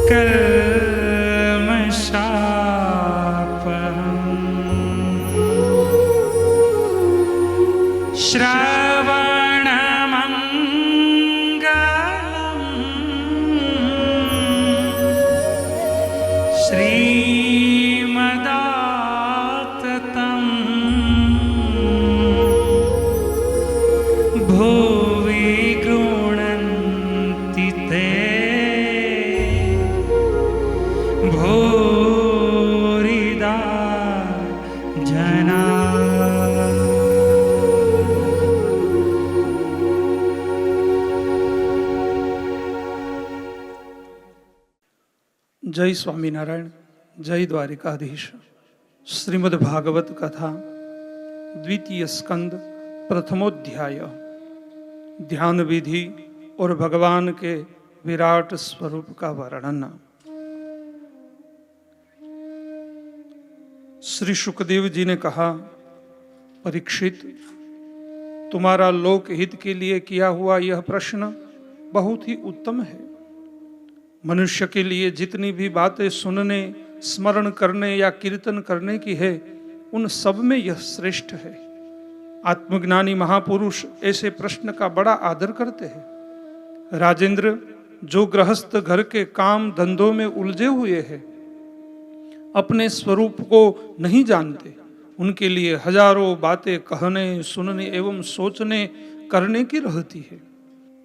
कल्मषापहम् श्रवणमङ्गलम् श्रीमदाततम् भुवि गृह्णन्ति ते भूरिदा जना। जय स्वामीनारायण, जय द्वारिकाधीश। श्रीमद् भागवत कथा द्वितीय स्कंद प्रथमोध्याय, ध्यान विधि और भगवान के विराट स्वरूप का वर्णन। श्री सुखदेव जी ने कहा, परीक्षित, तुम्हारा लोक हित के लिए किया हुआ यह प्रश्न बहुत ही उत्तम है। मनुष्य के लिए जितनी भी बातें सुनने, स्मरण करने या कीर्तन करने की है, उन सब में यह श्रेष्ठ है। आत्मज्ञानी महापुरुष ऐसे प्रश्न का बड़ा आदर करते हैं। राजेंद्र, जो गृहस्थ घर के काम धंधों में उलझे हुए हैं, अपने स्वरूप को नहीं जानते, उनके लिए हजारों बातें कहने, सुनने एवं सोचने करने की रहती है।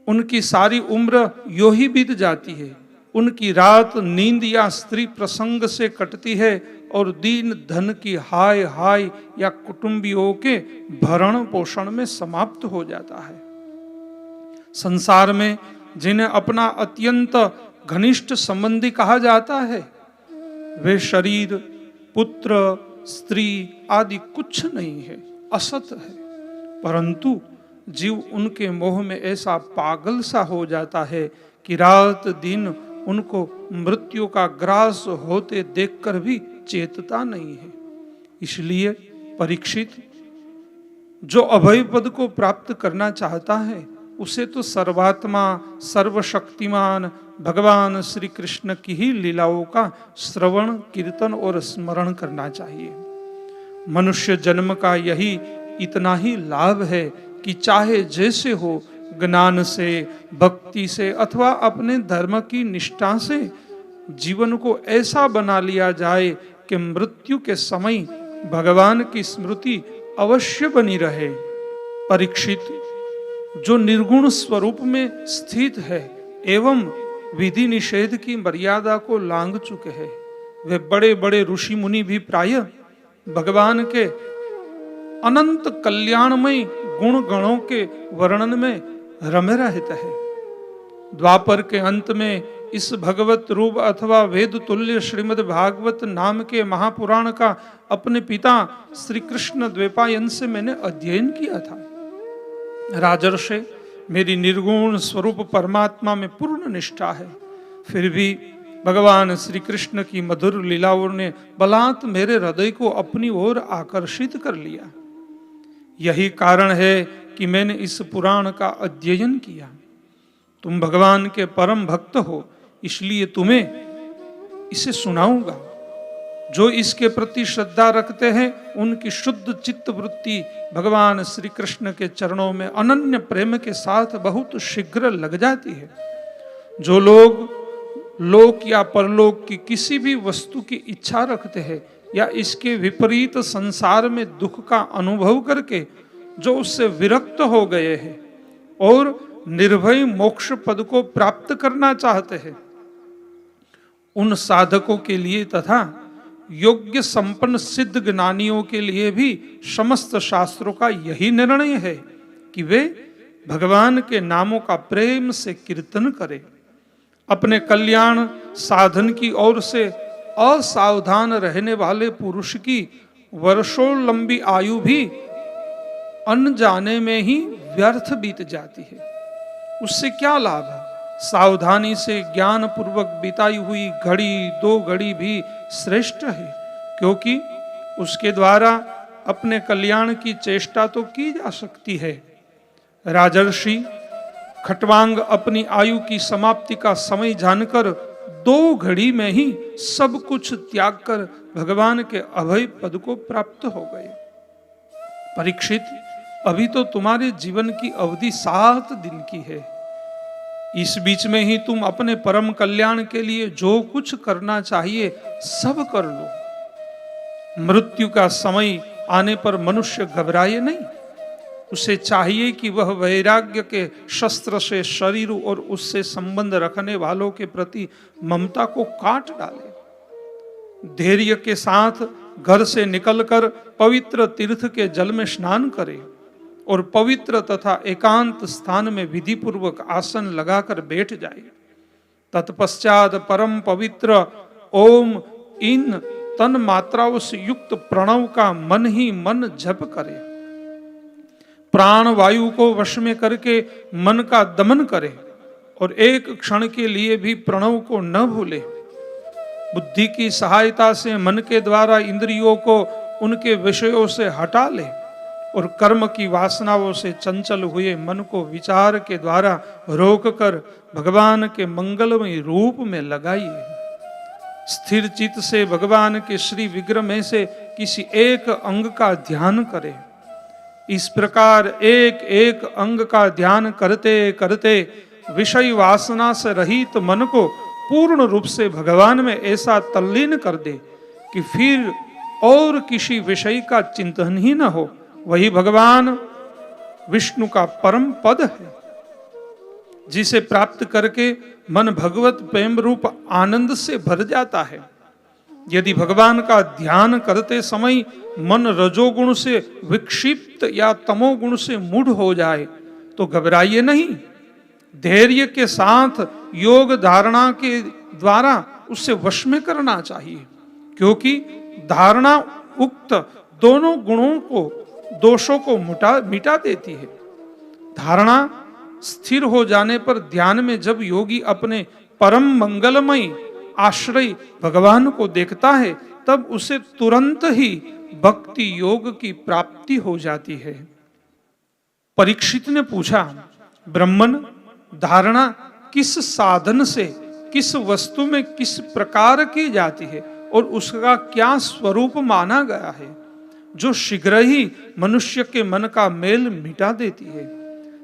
उनकी सारी उम्र यो ही बीत जाती है। उनकी रात नींद या स्त्री प्रसंग से कटती है और दिन धन की हाय हाय या कुटुंबियों के भरण पोषण में समाप्त हो जाता है। संसार में जिन्हें अपना अत्यंत घनिष्ठ संबंधी कहा जाता है, वे शरीर, पुत्र, स्त्री आदि कुछ नहीं है, असत है। परंतु जीव उनके मोह में ऐसा पागल सा हो जाता है कि रात दिन उनको मृत्यु का ग्रास होते देखकर भी चेतता नहीं है। इसलिए परीक्षित, जो अभय पद को प्राप्त करना चाहता है, उसे तो सर्वात्मा सर्वशक्तिमान भगवान श्री कृष्ण की ही लीलाओं का श्रवण, कीर्तन और स्मरण करना चाहिए। मनुष्य जन्म का यही इतना ही लाभ है कि चाहे जैसे हो, ज्ञान से, भक्ति से अथवा अपने धर्म की निष्ठा से जीवन को ऐसा बना लिया जाए कि मृत्यु के समय भगवान की स्मृति अवश्य बनी रहे। परीक्षित, जो निर्गुण स्वरूप में स्थित है एवं विधि निषेध की मर्यादा को लांघ चुके हैं, वे बड़े बड़े ऋषि मुनि भी प्राय भगवान के अनंत कल्याणमय गुण गणों के वर्णन में रमे रहते हैं। द्वापर के अंत में इस भगवत रूप अथवा वेद तुल्य श्रीमद् भागवत नाम के महापुराण का अपने पिता श्री कृष्ण द्वैपायन से मैंने अध्ययन किया था। राजर्षे, मेरी निर्गुण स्वरूप परमात्मा में पूर्ण निष्ठा है, फिर भी भगवान श्री कृष्ण की मधुर लीलाओं ने बलात् मेरे हृदय को अपनी ओर आकर्षित कर लिया। यही कारण है कि मैंने इस पुराण का अध्ययन किया। तुम भगवान के परम भक्त हो, इसलिए तुम्हें इसे सुनाऊंगा। जो इसके प्रति श्रद्धा रखते हैं, उनकी शुद्ध चित्त वृत्ति भगवान श्री कृष्ण के चरणों में अनन्य प्रेम के साथ बहुत शीघ्र लग जाती है। जो लोग लोक या परलोक की किसी भी वस्तु की इच्छा रखते हैं या इसके विपरीत संसार में दुख का अनुभव करके जो उससे विरक्त हो गए हैं और निर्भय मोक्ष पद को प्राप्त करना चाहते हैं, उन साधकों के लिए तथा योग्य संपन्न सिद्ध ज्ञानियों के लिए भी समस्त शास्त्रों का यही निर्णय है कि वे भगवान के नामों का प्रेम से कीर्तन करें। अपने कल्याण साधन की ओर से असावधान रहने वाले पुरुष की वर्षों लंबी आयु भी अनजाने में ही व्यर्थ बीत जाती है। उससे क्या लाभ है? सावधानी से ज्ञान पूर्वक बिताई हुई घड़ी, 2 घड़ी भी श्रेष्ठ है, क्योंकि उसके द्वारा अपने कल्याण की चेष्टा तो की जा सकती है। राजर्षि खट्वांग अपनी आयु की समाप्ति का समय जानकर 2 घड़ी में ही सब कुछ त्याग कर भगवान के अभय पद को प्राप्त हो गए। परीक्षित, अभी तो तुम्हारे जीवन की अवधि 7 दिन की है। इस बीच में ही तुम अपने परम कल्याण के लिए जो कुछ करना चाहिए सब कर लो। मृत्यु का समय आने पर मनुष्य घबराए नहीं, उसे चाहिए कि वह वैराग्य के शस्त्र से शरीर और उससे संबंध रखने वालों के प्रति ममता को काट डाले। धैर्य के साथ घर से निकलकर पवित्र तीर्थ के जल में स्नान करे और पवित्र तथा एकांत स्थान में विधि पूर्वक आसन लगाकर बैठ जाए। तत्पश्चात परम पवित्र ओम इन तन मात्राओं से युक्त प्रणव का मन ही मन जप करे। प्राण वायु को वश में करके मन का दमन करे और एक क्षण के लिए भी प्रणव को न भूले। बुद्धि की सहायता से मन के द्वारा इंद्रियों को उनके विषयों से हटा ले और कर्म की वासनाओं से चंचल हुए मन को विचार के द्वारा रोककर भगवान के मंगलमय रूप में लगाइए। स्थिर चित्त से भगवान के श्री विग्रह में से किसी एक अंग का ध्यान करें। इस प्रकार एक एक अंग का ध्यान करते करते विषय वासना से रहित मन को पूर्ण रूप से भगवान में ऐसा तल्लीन कर दे कि फिर और किसी विषय का चिंतन ही न हो। वही भगवान विष्णु का परम पद है, जिसे प्राप्त करके मन भगवत प्रेम रूप आनंद से भर जाता है। यदि भगवान का ध्यान करते समय मन रजोगुण से विक्षिप्त या तमोगुण से मूढ़ हो जाए तो घबराइए नहीं। धैर्य के साथ योग धारणा के द्वारा उससे वश में करना चाहिए, क्योंकि धारणा उक्त दोनों गुणों को दोषों को मिटा देती है। धारणा स्थिर हो जाने पर ध्यान में जब योगी अपने परम मंगलमय आश्रय भगवान को देखता है तब उसे तुरंत ही भक्ति योग की प्राप्ति हो जाती है। परीक्षित ने पूछा, ब्राह्मण, धारणा किस साधन से किस वस्तु में किस प्रकार की जाती है और उसका क्या स्वरूप माना गया है जो शीघ्र ही मनुष्य के मन का मेल मिटा देती है?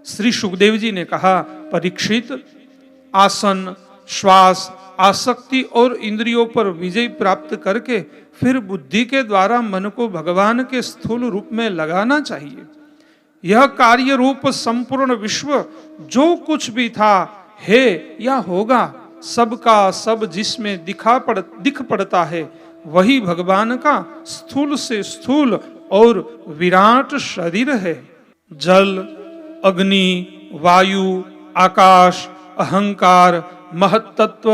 श्री सुखदेव जी ने कहा, परीक्षित, आसन, श्वास, आसक्ति और इंद्रियों पर विजय प्राप्त करके फिर बुद्धि के द्वारा मन को भगवान के स्थूल रूप में लगाना चाहिए। यह कार्य रूप संपूर्ण विश्व जो कुछ भी था, है या होगा, सबका सब जिसमें दिख पड़ता है वही भगवान का स्थूल से स्थूल और विराट शरीर है। जल, अग्नि, वायु, आकाश, अहंकार, महत्तत्व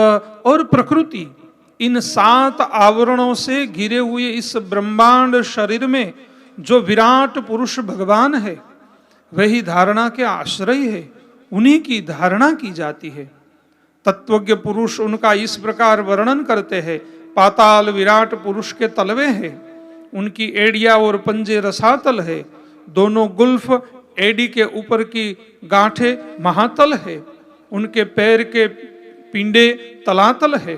और प्रकृति, इन 7 आवरणों से घिरे हुए इस ब्रह्मांड शरीर में जो विराट पुरुष भगवान है वही धारणा के आश्रय है, उन्हीं की धारणा की जाती है। तत्वज्ञ पुरुष उनका इस प्रकार वर्णन करते हैं, पाताल विराट पुरुष के तलवे हैं, उनकी एड़िया और पंजे रसातल है, दोनों गुल्फ एड़ी के ऊपर की गांठे महातल है, उनके पैर के पिंडे तलातल है,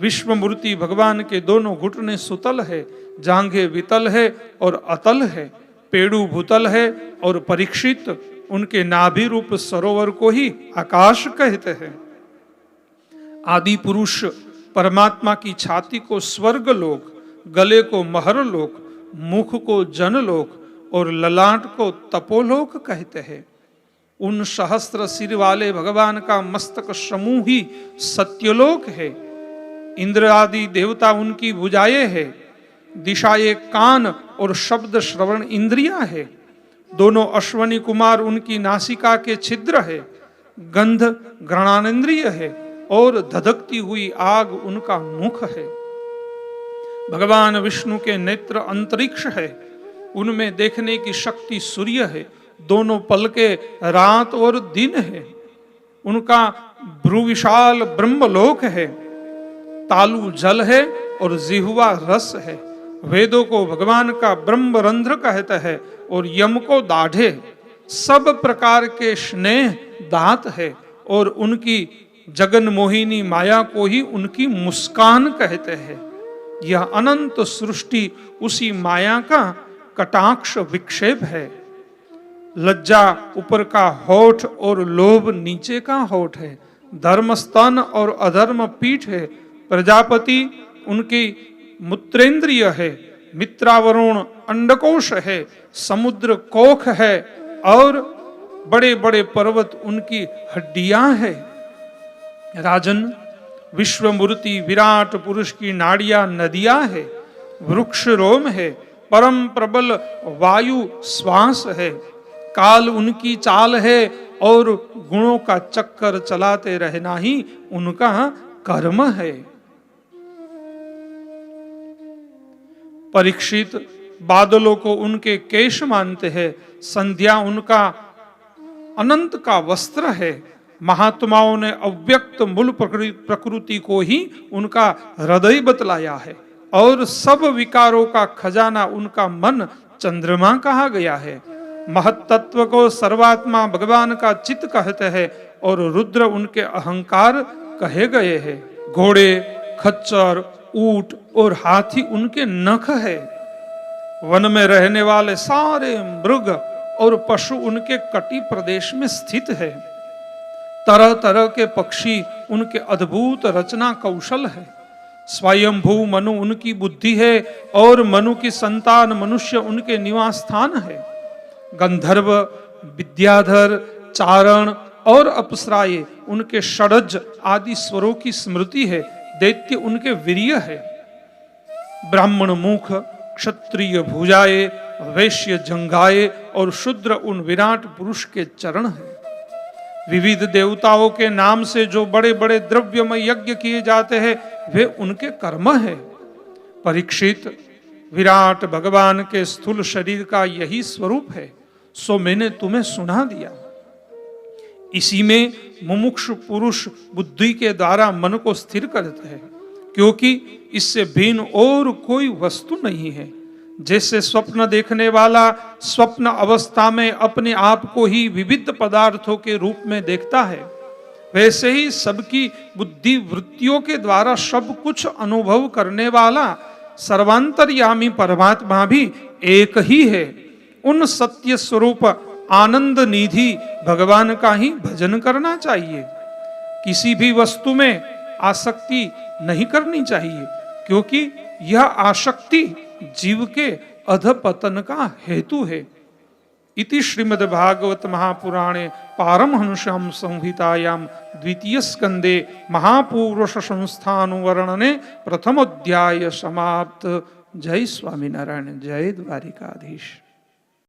विश्वमूर्ति भगवान के दोनों घुटने सुतल है, जांघे वितल है और अतल है, पेड़ू भूतल है और परीक्षित उनके नाभि रूप सरोवर को ही आकाश कहते हैं। आदि पुरुष परमात्मा की छाती को स्वर्ग लोक, गले को महर लोक, मुख को जनलोक और ललाट को तपोलोक कहते हैं। उन सहस्त्र सिर वाले भगवान का मस्तक समूह ही सत्यलोक है। इंद्र आदि देवता उनकी भुजाएं है, दिशाएं कान और शब्द श्रवण इंद्रियां है, दोनों अश्वनी कुमार उनकी नासिका के छिद्र है, गंध घ्राणेन्द्रिय है और धधकती हुई आग उनका मुख है। भगवान विष्णु के नेत्र अंतरिक्ष है, उनमें देखने की शक्ति सूर्य है, दोनों पलके रात और दिन है, उनका भ्रुविशाल ब्रह्मलोक है, तालु जल है और जिह्वा रस है, वेदों को भगवान का ब्रह्मरंध्र कहते हैं और यम को दाढ़े, सब प्रकार के स्नेह दांत है और उनकी जगन मोहिनी माया को ही उनकी मुस्कान कहते हैं। यह अनंत सृष्टि उसी माया का कटाक्ष विक्षेप है। लज्जा ऊपर का होठ और लोभ नीचे का होठ है। धर्म स्तन और अधर्म पीठ है। प्रजापति उनकी मूत्रेंद्रिय है। मित्रावरुण अंडकोश है। समुद्र कोख है और बड़े बड़े पर्वत उनकी हड्डियां है। राजन, विश्वमूर्ति विराट पुरुष की नाड़ियां नदियां है। वृक्ष रोम है। परम प्रबल वायु श्वास है। काल उनकी चाल है और गुणों का चक्कर चलाते रहना ही उनका कर्म है। परीक्षित, बादलों को उनके केश मानते हैं। संध्या उनका अनंत का वस्त्र है। महात्माओं ने अव्यक्त मूल प्रकृति को ही उनका हृदय बतलाया है और सब विकारों का खजाना उनका मन चंद्रमा कहा गया है। महत्त्व को सर्वात्मा भगवान का चित्त कहते हैं और रुद्र उनके अहंकार कहे गए हैं। घोड़े, खच्चर, ऊंट और हाथी उनके नख है। वन में रहने वाले सारे मृग और पशु उनके कटी प्रदेश में स्थित है। तरह तरह के पक्षी उनके अद्भुत रचना कौशल है। स्वयंभू मनु उनकी बुद्धि है और मनु की संतान मनुष्य उनके निवास स्थान है। गंधर्व, विद्याधर, चारण और अप्सराएं उनके षडज आदि स्वरों की स्मृति है। दैत्य उनके वीर्य है। ब्राह्मण मुख, क्षत्रिय भुजाएं, वैश्य जंघाएं और शूद्र उन विराट पुरुष के चरण है। विविध देवताओं के नाम से जो बड़े बड़े द्रव्यमय यज्ञ किए जाते हैं वे उनके कर्म है। परीक्षित, विराट भगवान के स्थूल शरीर का यही स्वरूप है, सो मैंने तुम्हें सुना दिया। इसी में मुमुक्षु पुरुष बुद्धि के द्वारा मन को स्थिर करते हैं, क्योंकि इससे भिन्न और कोई वस्तु नहीं है। जैसे स्वप्न देखने वाला स्वप्न अवस्था में अपने आप को ही विविध पदार्थों के रूप में देखता है, वैसे ही सबकी बुद्धि वृत्तियों के द्वारा सब कुछ अनुभव करने वाला सर्वांतर्यामी परमात्मा भी एक ही है। उन सत्य स्वरूप आनंद निधि भगवान का ही भजन करना चाहिए। किसी भी वस्तु में आसक्ति नहीं करनी चाहिए, क्योंकि यह आसक्ति जीव के अधपतन का हेतु है। इति श्रीमद् भागवत महापुराणे पारमहंस्यां संहितायां द्वितीय स्कंदे महापुरुष संस्थानुवर्णने प्रथमोध्याय समाप्त। जय स्वामीनारायण, जय द्वारिकाधीश।